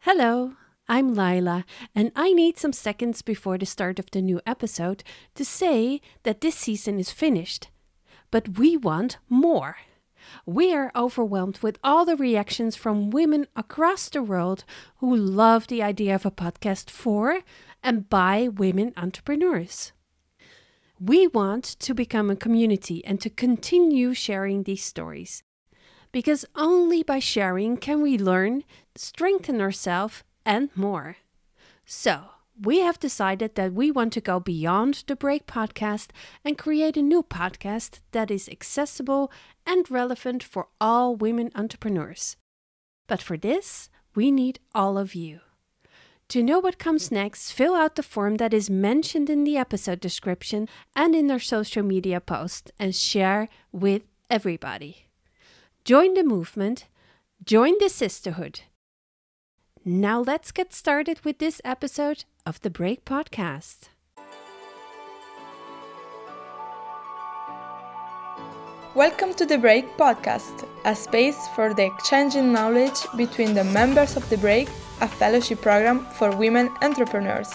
Hello, I'm Lila, and I need some seconds before the start of the new episode to say that this season is finished. But we want more. We are overwhelmed with all the reactions from women across the world who love the idea of a podcast for and by women entrepreneurs. We want to become a community and to continue sharing these stories. Because only by sharing can we learn, strengthen ourselves, and more. So, we have decided that we want to go beyond the Break podcast and create a new podcast that is accessible and relevant for all women entrepreneurs. But for this, we need all of you. To know what comes next, fill out the form that is mentioned in the episode description and in our social media post and share with everybody. Join the movement, join the sisterhood. Now let's get started with this episode of the Break Podcast. Welcome to the Break Podcast, a space for the exchanging knowledge between the members of the Break, a fellowship program for women entrepreneurs.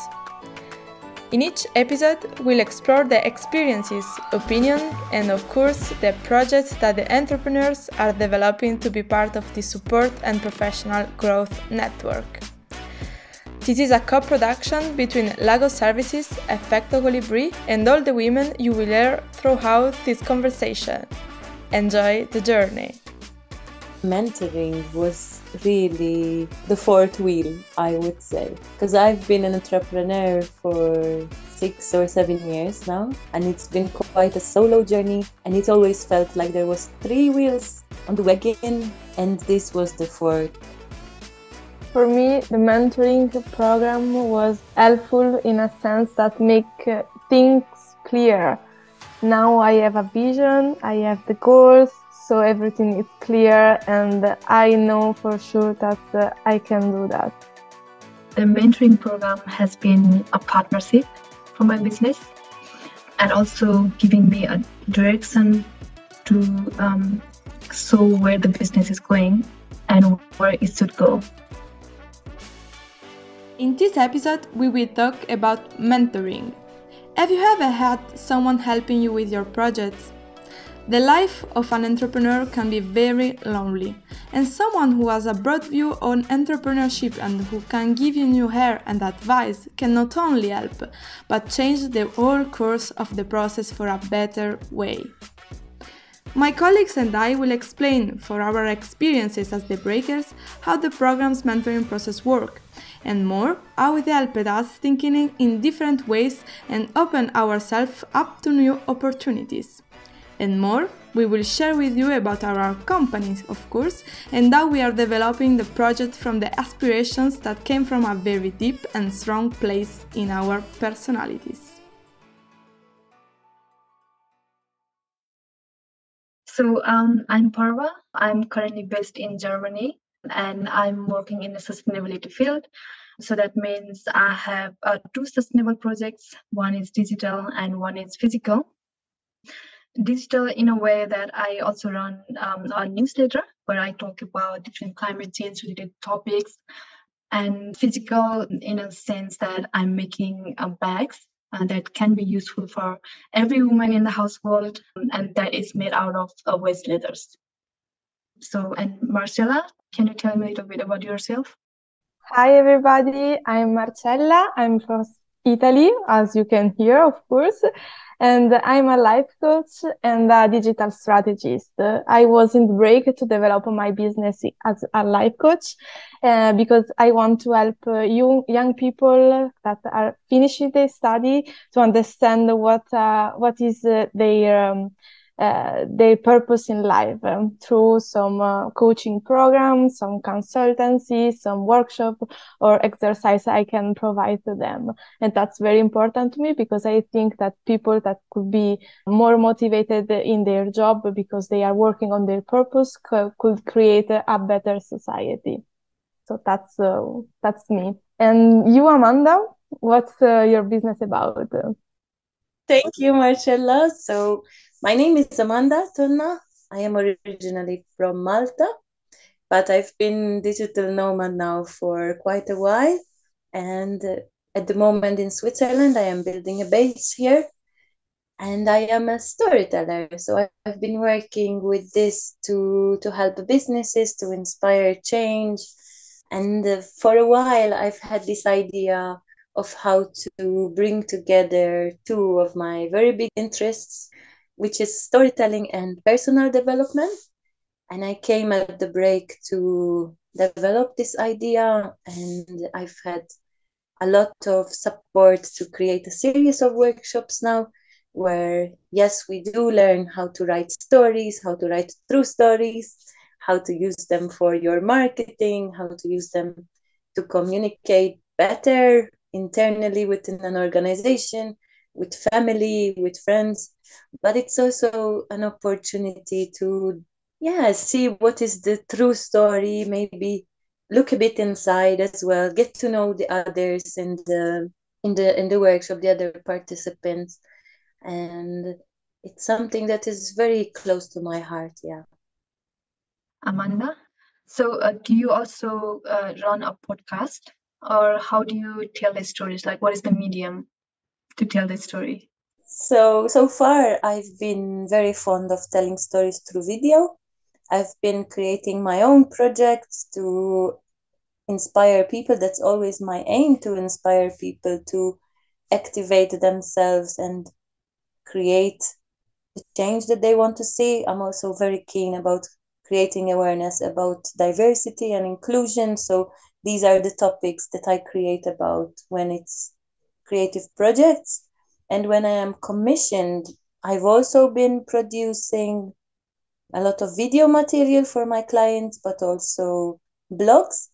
In each episode, we'll explore the experiences, opinions, and of course, the projects that the entrepreneurs are developing to be part of the support and professional growth network. This is a co-production between Lagos Services, Effecto Colibri, and all the women you will hear throughout this conversation. Enjoy the journey! Mentoring was really the fourth wheel, I would say, because I've been an entrepreneur for 6 or 7 years now, and it's been quite a solo journey, and it always felt like there was 3 wheels on the wagon, and this was the fourth. For me, the mentoring program was helpful in a sense that make things clear. Now I have a vision, I have the goals, so everything is clear and I know for sure that I can do that. The mentoring program has been a partnership for my business and also giving me a direction to show where the business is going and where it should go. In this episode, we will talk about mentoring. Have you ever had someone helping you with your projects? The life of an entrepreneur can be very lonely, and someone who has a broad view on entrepreneurship and who can give you new air and advice can not only help, but change the whole course of the process for a better way. My colleagues and I will explain, for our experiences as the breakers, how the program's mentoring process works, and more, how it helped us thinking in different ways and open ourselves up to new opportunities. And more, we will share with you about our companies, of course, and how we are developing the project from the aspirations that came from a very deep and strong place in our personalities. So I'm Parva. I'm currently based in Germany and I'm working in the sustainability field. So that means I have 2 sustainable projects. One is digital and one is physical. Digital in a way that I also run a newsletter where I talk about different climate change related topics, and physical in a sense that I'm making bags that can be useful for every woman in the household and that is made out of waste leathers. So, and Marcella, can you tell me a little bit about yourself? Hi everybody, I'm Marcella, I'm from Italy, as you can hear, of course. And I'm a life coach and a digital strategist. I was in the break to develop my business as a life coach because I want to help young people that are finishing their study to understand what is their purpose in life through some coaching programs, some consultancy, some workshop or exercise I can provide to them. And that's very important to me because I think that people that could be more motivated in their job because they are working on their purpose could create a better society. So that's me. And you, Amanda, what's your business about? Thank you, Marcella. So my name is Amanda Tonna. I am originally from Malta, But I've been digital nomad now for quite a while, and at the moment in Switzerland, I am building a base here, and I am a storyteller. So I've been working with this to help businesses to inspire change. And for a while, I've had this idea of how to bring together two of my very big interests, which is storytelling and personal development. And I came at the break to develop this idea, and I've had a lot of support to create a series of workshops now where, yes, we do learn how to write stories, how to write true stories, how to use them for your marketing, how to use them to communicate better internally within an organization, with family, with friends. But it's also an opportunity to, yeah, see what is the true story, maybe look a bit inside as well, get to know the others in the workshop, the other participants, and it's something that is very close to my heart. Yeah. Amanda, so do you also run a podcast, or how do you tell the stories? Like, what is the medium to tell the story? So far, I've been very fond of telling stories through video. I've been creating my own projects to inspire people. That's always my aim, to inspire people to activate themselves and create the change that they want to see. I'm also very keen about creating awareness about diversity and inclusion. So these are the topics that I create about when it's creative projects. And when I am commissioned, I've also been producing a lot of video material for my clients, but also blogs.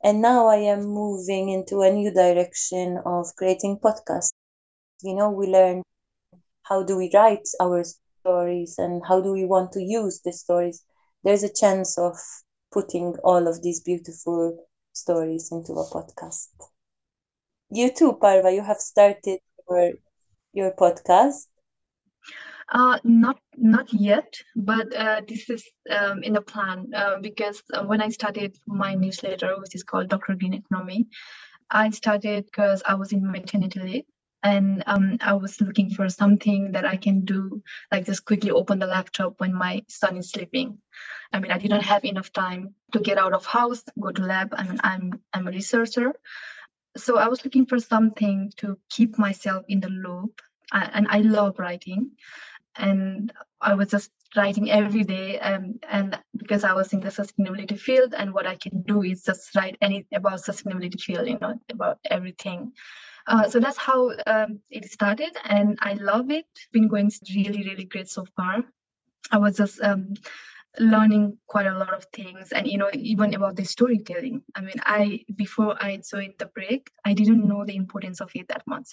And now I am moving into a new direction of creating podcasts. We learn how do we write our stories and how do we want to use the stories. There's a chance of putting all of these beautiful stories into a podcast. You too, Parva, you have started your podcast. Not yet, but this is in the plan because when I started my newsletter, which is called Dr. Green Economy, I started because I was in maternity leave, and I was looking for something that I can do, like just quickly open the laptop when my son is sleeping. I mean, I didn't have enough time to get out of house, go to lab. I mean, I'm a researcher, so I was looking for something to keep myself in the loop. And I love writing, and I was just writing every day, and because I was in the sustainability field, and what I can do is just write anything about sustainability field, about everything. So that's how it started, and I love it. It's been going really, really great so far. I was just learning quite a lot of things, and even about the storytelling. I mean, before I joined the break, I didn't know the importance of it that much,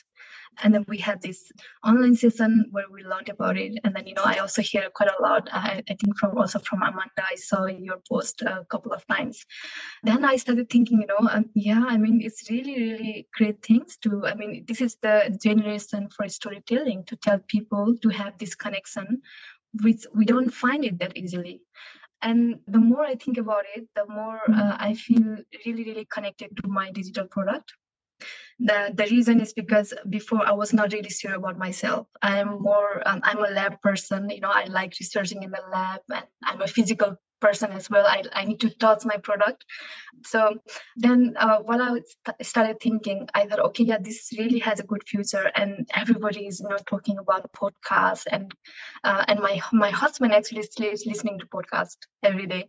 and then we had this online session where we learned about it. And then I also hear quite a lot, I think from Amanda. I saw your post a couple of times. Then I started thinking, yeah, I mean, it's really, really great things to, I mean, this is the generation for storytelling, to tell people to have this connection, which we don't find it that easily. And the more I think about it, the more I feel really, really connected to my digital product. The reason is because before I was not really sure about myself. I'm a lab person. I like researching in the lab, and I'm a physical person as well. I need to touch my product. So then while I started thinking, I thought, okay, yeah, this really has a good future, and everybody is talking about podcasts, and my husband actually is listening to podcasts every day.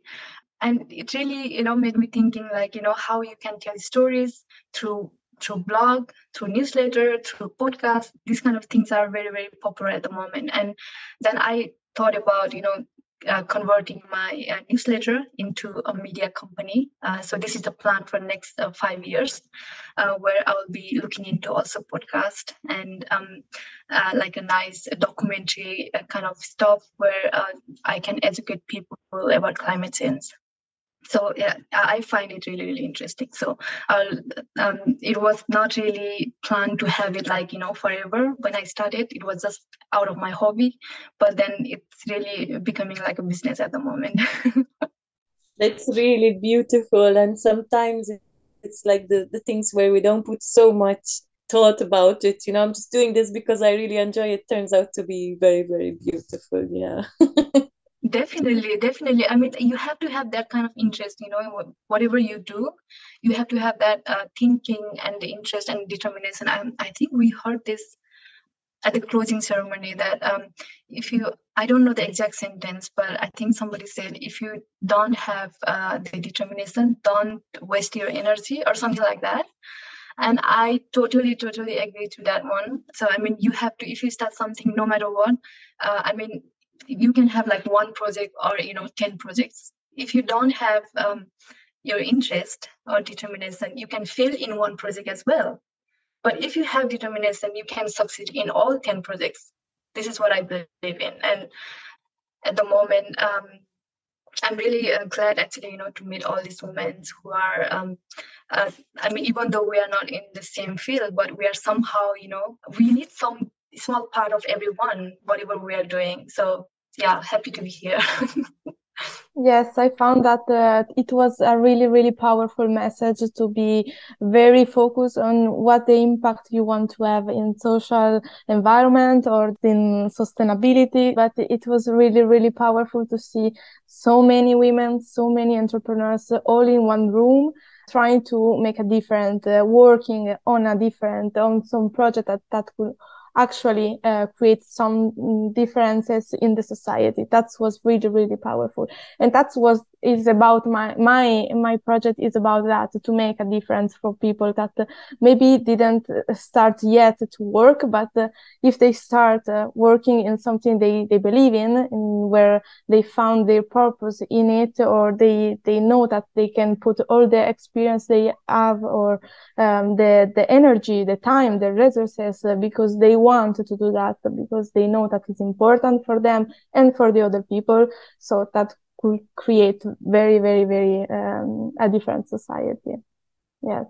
And it really made me thinking, like, how you can tell stories through blog, through newsletter, through podcast. These kind of things are very, very popular at the moment. And then I thought about converting my newsletter into a media company. So this is the plan for next 5 years, where I will be looking into also podcast and like a nice documentary kind of stuff where I can educate people about climate change. So yeah, I find it really, really interesting. So it was not really planned to have it like forever. When I started, it was just out of my hobby, but then it's really becoming like a business at the moment. That's really beautiful. And sometimes it's like the things where we don't put so much thought about it. I'm just doing this because I really enjoy it. Turns out to be very, very beautiful. Yeah. Definitely, definitely. I mean, you have to have that kind of interest, in whatever you do, you have to have that thinking and the interest and determination. I think we heard this at the closing ceremony that I don't know the exact sentence, but I think somebody said, if you don't have the determination, don't waste your energy or something like that. And I totally, totally agree to that one. So, I mean, you have to, if you start something, no matter what, I mean, you can have like one project or, 10 projects. If you don't have your interest or determination, you can fail in one project as well. But if you have determination, you can succeed in all 10 projects. This is what I believe in. And at the moment, I'm really glad actually, to meet all these women who are, I mean, even though we are not in the same field, but we are somehow, we need some small part of everyone, whatever we are doing. So yeah, happy to be here. Yes, I found that it was a really, really powerful message to be very focused on what the impact you want to have in social environment or in sustainability. But it was really, really powerful to see so many women, so many entrepreneurs all in one room trying to make a difference, working on some project that could actually create some differences in the society. That was really, really powerful. And that's what is about my project is about, that to make a difference for people that maybe didn't start yet to work, but if they start working in something they believe in where they found their purpose in it, or they know that they can put all the experience they have, or the energy, the time, the resources, because they want to do that, because they know that it's important for them and for the other people. So that could create very, very, very a different society. Yes.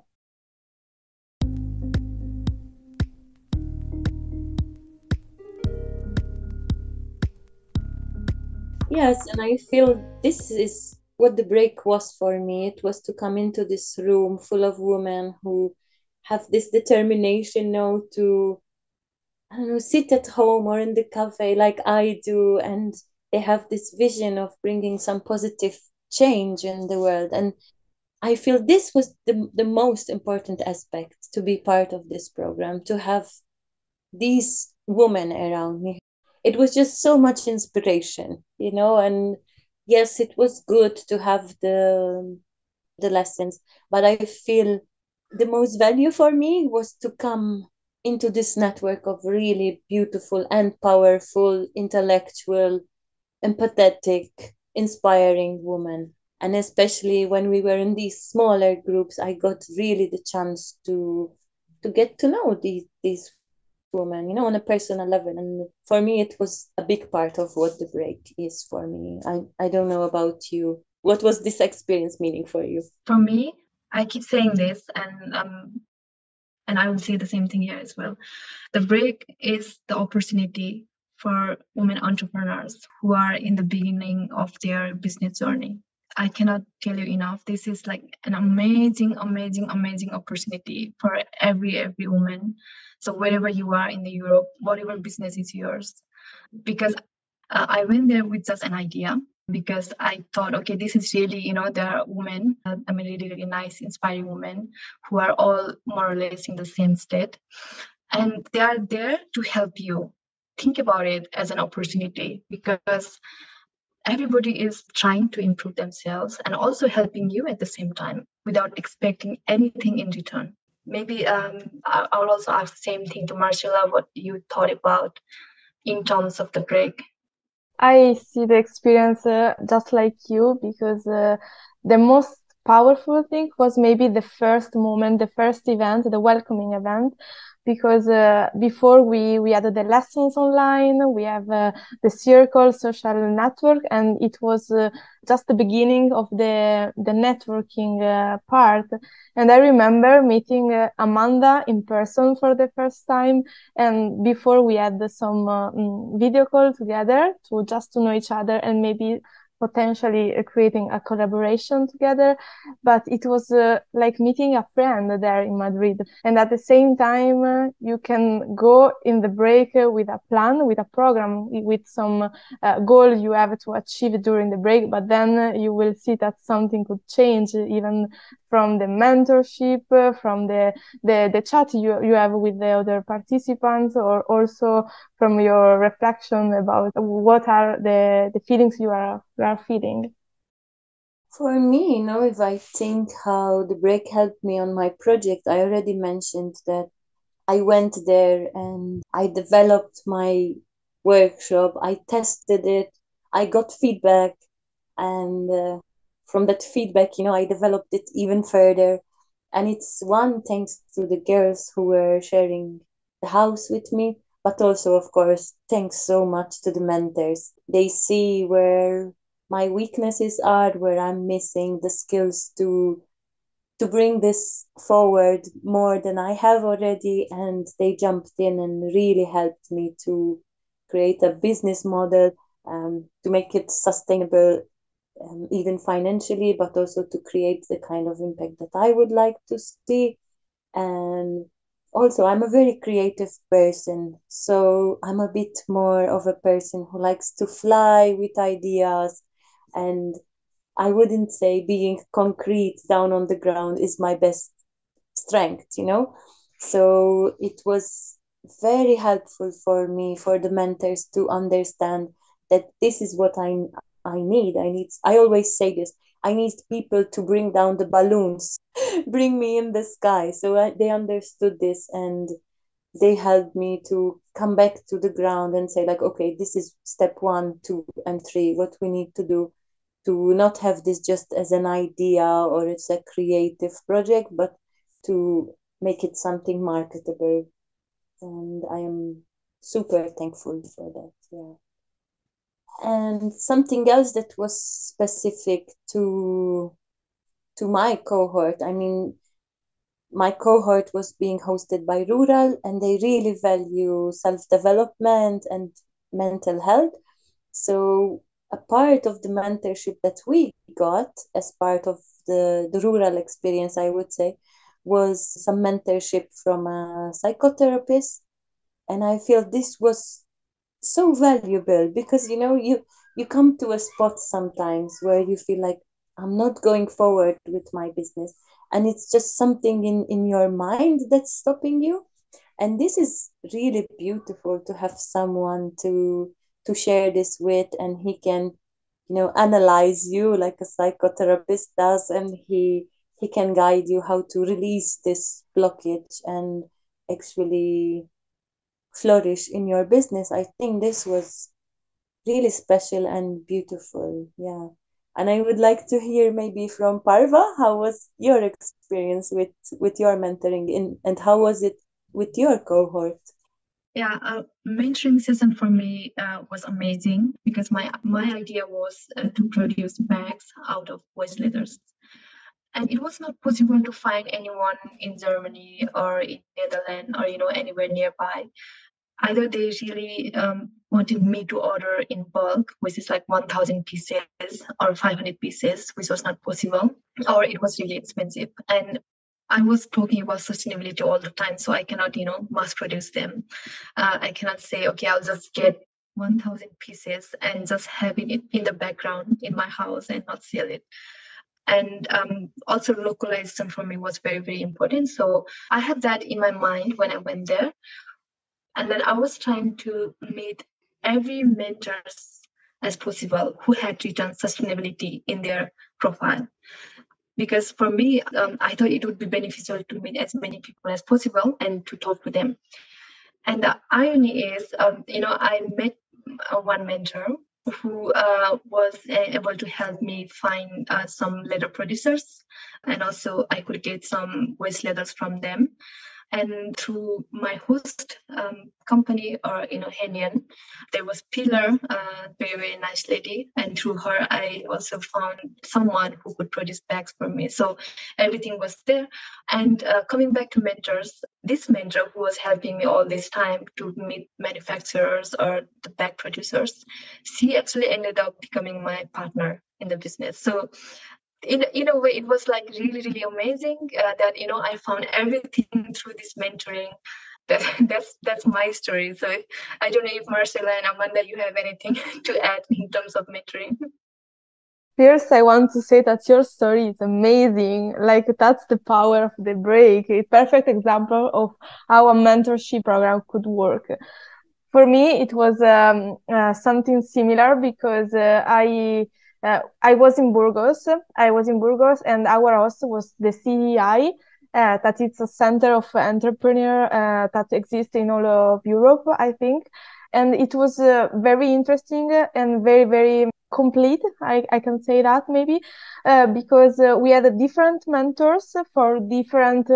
Yes, and I feel this is what the break was for me. It was to come into this room full of women who have this determination now to, I don't know, sit at home or in the cafe like I do, and they have this vision of bringing some positive change in the world. And I feel this was the most important aspect to be part of this program, to have these women around me. It was just so much inspiration, and yes, it was good to have the lessons, but I feel the most value for me was to come into this network of really beautiful and powerful, intellectual, empathetic, inspiring women. And especially when we were in these smaller groups, I got really the chance to get to know these women, on a personal level. And for me, it was a big part of what the break is for me. I don't know about you. What was this experience meaning for you? For me, I keep saying this, and I will say the same thing here as well. The break is the opportunity for women entrepreneurs who are in the beginning of their business journey. I cannot tell you enough. This is like an amazing, amazing, amazing opportunity for every woman. So wherever you are in the Europe, whatever business is yours, because I went there with just an idea, because I thought, okay, this is really, there are women, I mean, really, really nice, inspiring women who are all more or less in the same state. And they are there to help you. Think about it as an opportunity, because everybody is trying to improve themselves and also helping you at the same time without expecting anything in return. Maybe I'll also ask the same thing to Marcella, what you thought about in terms of the break. I see the experience just like you, because the most powerful thing was maybe the first moment, the first event, the welcoming event, because before we had the lessons online, we have the circle social network, and it was just the beginning of the networking part. And I remember meeting Amanda in person for the first time, and before we had some video call together to just to know each other and maybe potentially creating a collaboration together, but it was like meeting a friend there in Madrid. And at the same time, you can go in the break with a plan, with a program, with some goal you have to achieve during the break, but then you will see that something could change even from the mentorship, from the chat you have with the other participants, or also from your reflection about what are the feelings you are feeling. For me, if I think how the break helped me on my project, I already mentioned that I went there and I developed my workshop. I tested it. I got feedback, and from that feedback, I developed it even further. And it's one thanks to the girls who were sharing the house with me, but also, of course, thanks so much to the mentors. They see where my weaknesses are, where I'm missing the skills to bring this forward more than I have already, and they jumped in and really helped me to create a business model, to make it sustainable, even financially, but also to create the kind of impact that I would like to see. And also, I'm a very creative person, so I'm a bit more of a person who likes to fly with ideas, and I wouldn't say being concrete down on the ground is my best strength. So it was very helpful for me, for the mentors to understand that this is what I need. I always say this. I need people to bring down the balloons, bring me in the sky. So they understood this, and they helped me to come back to the ground and say, like, okay, this is step 1, 2, and 3, what we need to do to not have this just as an idea or it's a creative project, but to make it something marketable. And I am super thankful for that. Yeah. And something else that was specific to my cohort. I mean, my cohort was being hosted by Rural, and they really value self-development and mental health. So a part of the mentorship that we got as part of the rural experience, I would say, was some mentorship from a psychotherapist. And I feel this was so valuable because you come to a spot sometimes where you feel like I'm not going forward with my business, and it's just something in your mind that's stopping you. And this is really beautiful to have someone to share this with, and he can analyze you like a psychotherapist does, and he can guide you how to release this blockage and actually flourish in your business. I think this was really special and beautiful. Yeah. And I would like to hear maybe from Parva, how was your experience with your mentoring and how was it with your cohort? Yeah, mentoring session for me was amazing because my idea was to produce bags out of voice letters. And it was not possible to find anyone in Germany or in Netherlands or anywhere nearby. Either they really wanted me to order in bulk, which is like 1,000 pieces or 500 pieces, which was not possible, or it was really expensive. And I was talking about sustainability all the time, so I cannot, mass produce them. I cannot say, okay, I'll just get 1,000 pieces and just have it in the background in my house and not sell it. And also localization for me was very, very important. So I had that in my mind when I went there. And then I was trying to meet every mentor as possible who had written sustainability in their profile. Because for me, I thought it would be beneficial to meet as many people as possible and to talk to them. And the irony is, I met one mentor who was able to help me find some leather producers, and also I could get some waste leathers from them. And through my host company, or Henian, there was Pilar, very, very nice lady. And through her, I also found someone who could produce bags for me. So everything was there. And coming back to mentors, this mentor who was helping me all this time to meet manufacturers or the bag producers, she actually ended up becoming my partner in the business. So in a way, it was like really, really amazing that I found everything through this mentoring. That's my story. So I don't know if Marcella and Amanda, you have anything to add in terms of mentoring. First, I want to say that your story is amazing. Like, that's the power of the break. A perfect example of how a mentorship program could work. For me, it was something similar because I was in Burgos. And our host was the CEI. That it's a center of entrepreneur that exists in all of Europe, I think. And it was very interesting and very, very complete. I can say that maybe because we had different mentors for different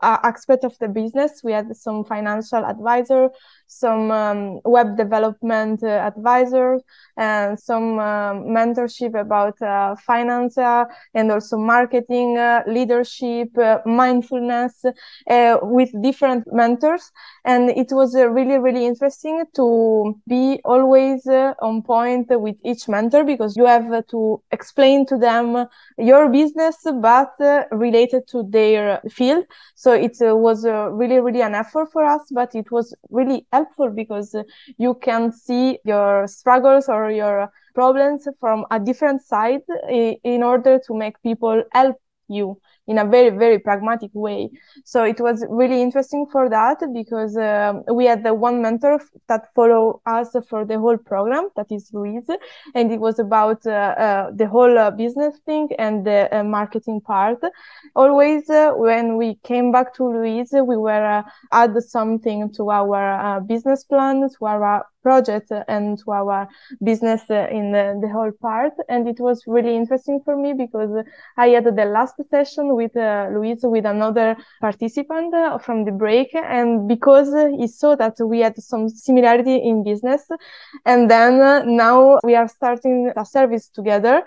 aspects of the business. We had some financial advisor, some web development advisors, and some mentorship about finance and also marketing, leadership, mindfulness, with different mentors. And it was really, really interesting to be always on point with each mentor, because you have to explain to them your business, but related to their field. So it was really, really an effort for us, but it was really helpful because you can see your struggles or your problems from a different side in order to make people help you in a very, very pragmatic way. So it was really interesting for that, because we had the one mentor that followed us for the whole program, that is Louise, and it was about the whole business thing and the marketing part. Always when we came back to Louise, we were add something to our business plan, to our project, and to our business in the whole part. And it was really interesting for me because I had the last session with Louise with another participant from the break, and because he saw that we had some similarity in business, and then now we are starting a service together.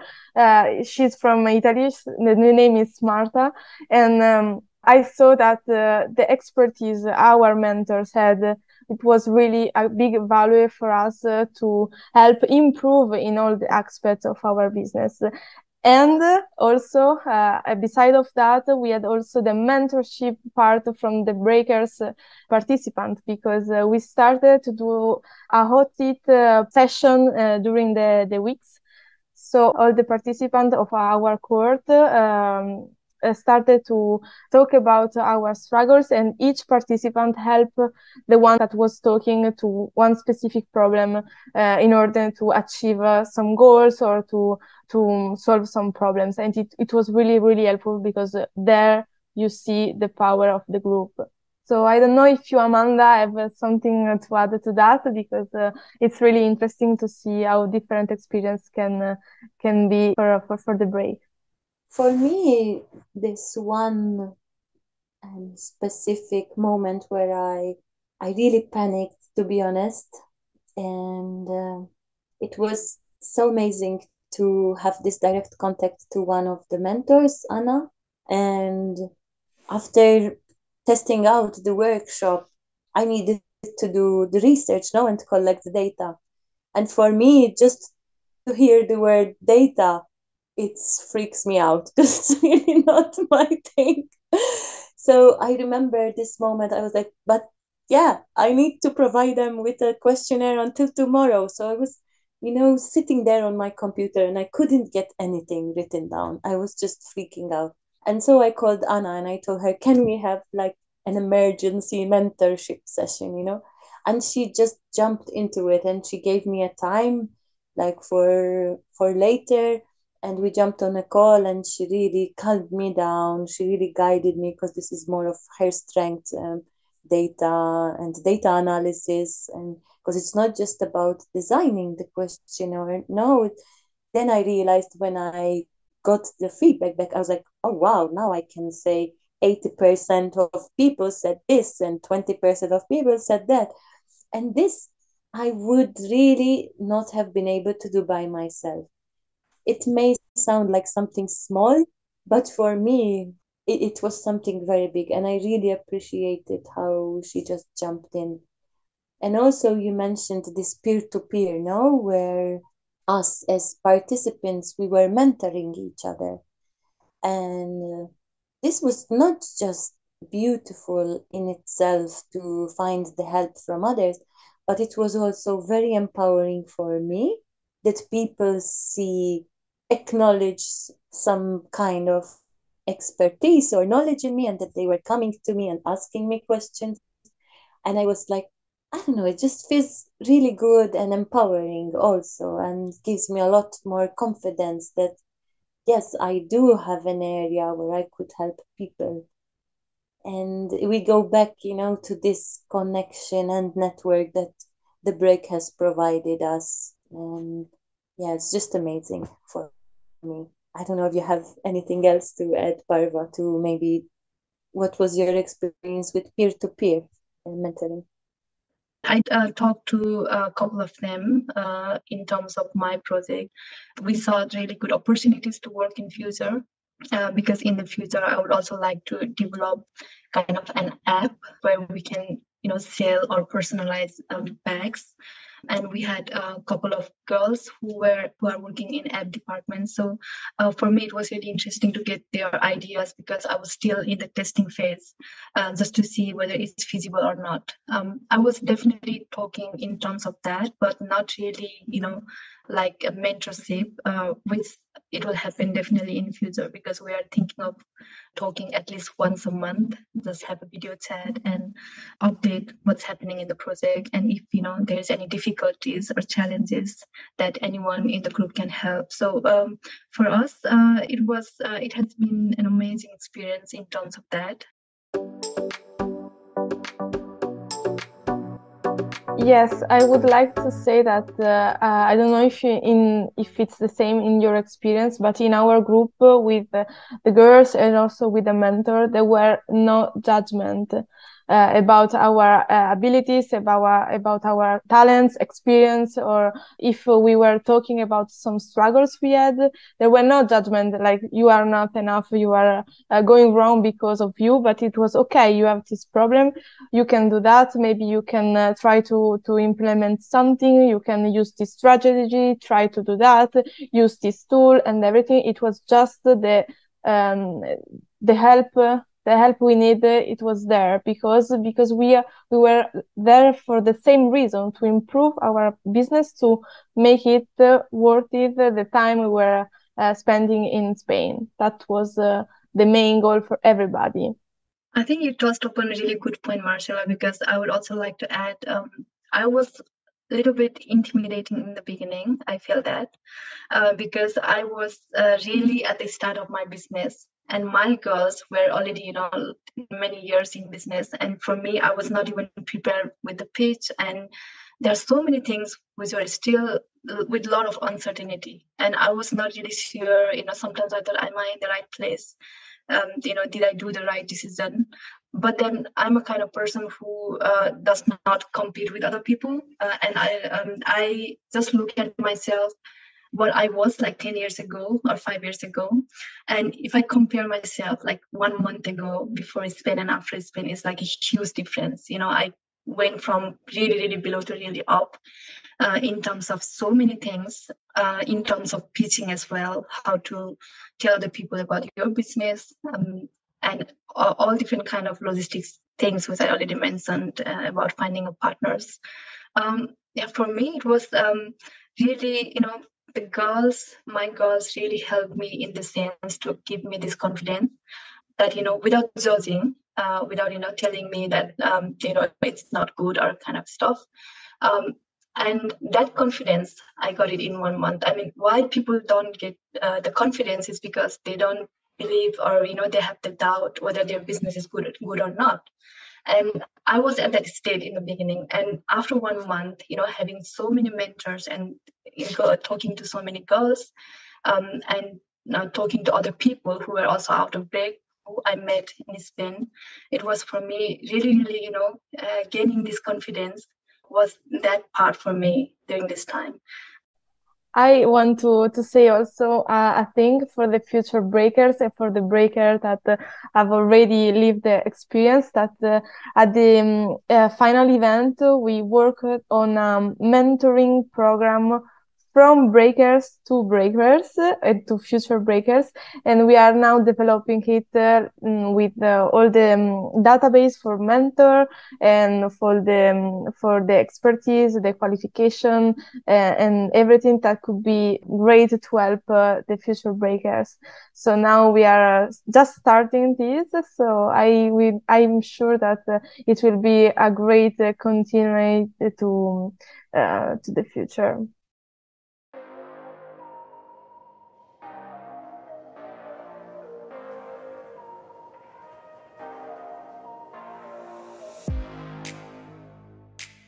She's from Italy. The name is Marta, and I saw that the expertise our mentors had, it was really a big value for us to help improve in all the aspects of our business. And also, beside of that, we had also the mentorship part from the breakers participant, because we started to do a hot seat session during the weeks. So all the participants of our cohort started to talk about our struggles, and each participant helped the one that was talking to one specific problem in order to achieve some goals or to solve some problems. And it was really, really helpful, because there you see the power of the group. So I don't know if you, Amanda, have something to add to that, because it's really interesting to see how different experience can be for the break. For me, this one specific moment where I really panicked, to be honest, and it was so amazing to have this direct contact to one of the mentors, Anna. And after testing out the workshop, I needed to do the research now and collect the data. And for me, just to hear the word data, it freaks me out because it's really not my thing. So I remember this moment, I was like, but yeah, I need to provide them with a questionnaire until tomorrow. So I was, sitting there on my computer and I couldn't get anything written down. I was just freaking out. And so I called Anna and I told her, can we have like an emergency mentorship session? And she just jumped into it and she gave me a time like for later, and we jumped on a call and she really calmed me down. She really guided me, because this is more of her strength, data and data analysis, and because it's not just about designing the questionnaire. No, then I realized when I got the feedback back, I was like, oh wow, now I can say 80% of people said this and 20% of people said that. And this I would really not have been able to do by myself. It may sound like something small, but for me, it was something very big. And I really appreciated how she just jumped in. And also, you mentioned this peer to peer, no? Where us as participants, we were mentoring each other. And this was not just beautiful in itself to find the help from others, but it was also very empowering for me that people acknowledge some kind of expertise or knowledge in me, and that they were coming to me and asking me questions. And I was like, I don't know, it just feels really good and empowering also, and gives me a lot more confidence that yes, I do have an area where I could help people. And we go back, to this connection and network that the break has provided us. And yeah, it's just amazing for me. I don't know if you have anything else to add, Parva, to maybe what was your experience with peer-to-peer mentoring? I talked to a couple of them in terms of my project. We saw really good opportunities to work in future because in the future I would also like to develop kind of an app where we can sell or personalize bags. And we had a couple of girls who are working in app department. So for me, it was really interesting to get their ideas because I was still in the testing phase, just to see whether it's feasible or not. I was definitely talking in terms of that, but not really, like a mentorship, which it will happen definitely in future because we are thinking of talking at least once a month, just have a video chat and update what's happening in the project, and if there's any difficulties or challenges that anyone in the group can help. So for us, it has been an amazing experience in terms of that. Yes, I would like to say that I don't know if it's the same in your experience, but in our group with the girls and also with the mentor, there were no judgment about our abilities, about our talents, experience, or if we were talking about some struggles we had. There were no judgment like you are not enough, you are going wrong because of you, but it was okay. You have this problem, you can do that. Maybe you can try to implement something. You can use this strategy, try to do that, use this tool and everything. It was just the help. The help we need, it was there because we were there for the same reason, to improve our business, to make it worth it, the time we were spending in Spain. That was the main goal for everybody. I think you touched upon a really good point, Marcella, because I would also like to add, I was a little bit intimidating in the beginning. I feel that because I was really at the start of my business, and my girls were already, many years in business. And for me, I was not even prepared with the pitch. And there are so many things which were still with a lot of uncertainty. And I was not really sure, sometimes I thought, am I in the right place? Did I do the right decision? But then I'm a kind of person who does not compete with other people. And I just look at myself, what I was like 10 years ago or 5 years ago. And if I compare myself like 1 month ago before Spain and after Spain, it's like a huge difference. I went from really, really below to really up in terms of so many things, in terms of pitching as well, how to tell the people about your business, and all different kind of logistics things, which I already mentioned about finding a partners. For me, it was really, my girls really helped me in the sense to give me this confidence that, without judging, without, telling me that, it's not good or kind of stuff. And that confidence, I got it in 1 month. I mean, why people don't get the confidence is because they don't believe, or, they have the doubt whether their business is good or not. And I was at that state in the beginning. And after 1 month, having so many mentors and talking to so many girls, and talking to other people who were also out of break, who I met in Spain. It was for me really, gaining this confidence was that part for me during this time. I want to say also a thing for the future breakers and for the breakers that have already lived the experience that at the final event we worked on a mentoring program from breakers to breakers and to future breakers, and we are now developing it with all the database for mentor and for the expertise, the qualification, and everything that could be great to help the future breakers. So now we are just starting this. So I'm sure that it will be a great continuation to the future.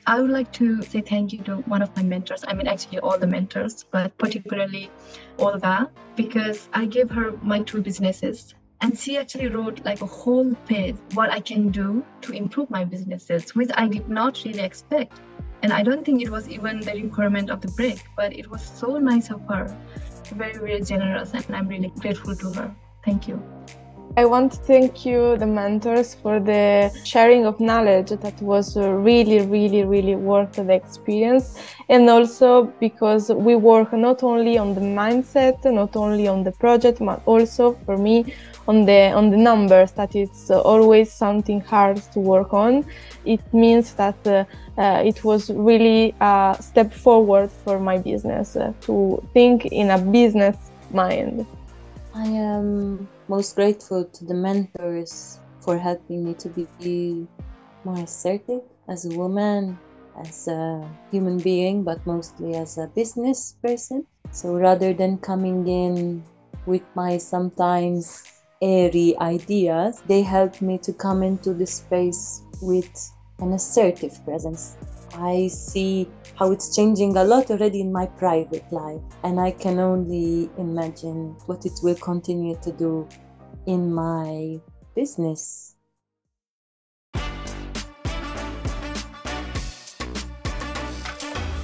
I would like to say thank you to one of my mentors. I mean, actually all the mentors, but particularly Olga, because I gave her my 2 businesses and she actually wrote like a whole page what I can do to improve my businesses, which I did not really expect. And I don't think it was even the requirement of the break, but it was so nice of her, very generous, and I'm really grateful to her. Thank you. I want to thank you, the mentors, for the sharing of knowledge that was really worth the experience. And also because we work not only on the mindset, not only on the project, but also for me on the numbers, that it's always something hard to work on. It means that it was really a step forward for my business to think in a business mind. I am most grateful to the mentors for helping me to be more assertive as a woman, as a human being, but mostly as a business person. So rather than coming in with my sometimes airy ideas, they helped me to come into the space with an assertive presence. I see how it's changing a lot already in my private life, and I can only imagine what it will continue to do in my business.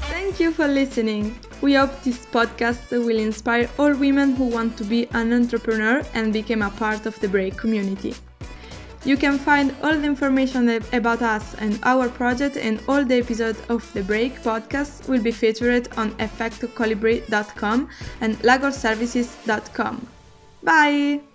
Thank you for listening. We hope this podcast will inspire all women who want to be an entrepreneur and become a part of the Break community. You can find all the information about us and our project, and all the episodes of the Break podcast will be featured on effectocolibri.com and lagorservices.com. Bye!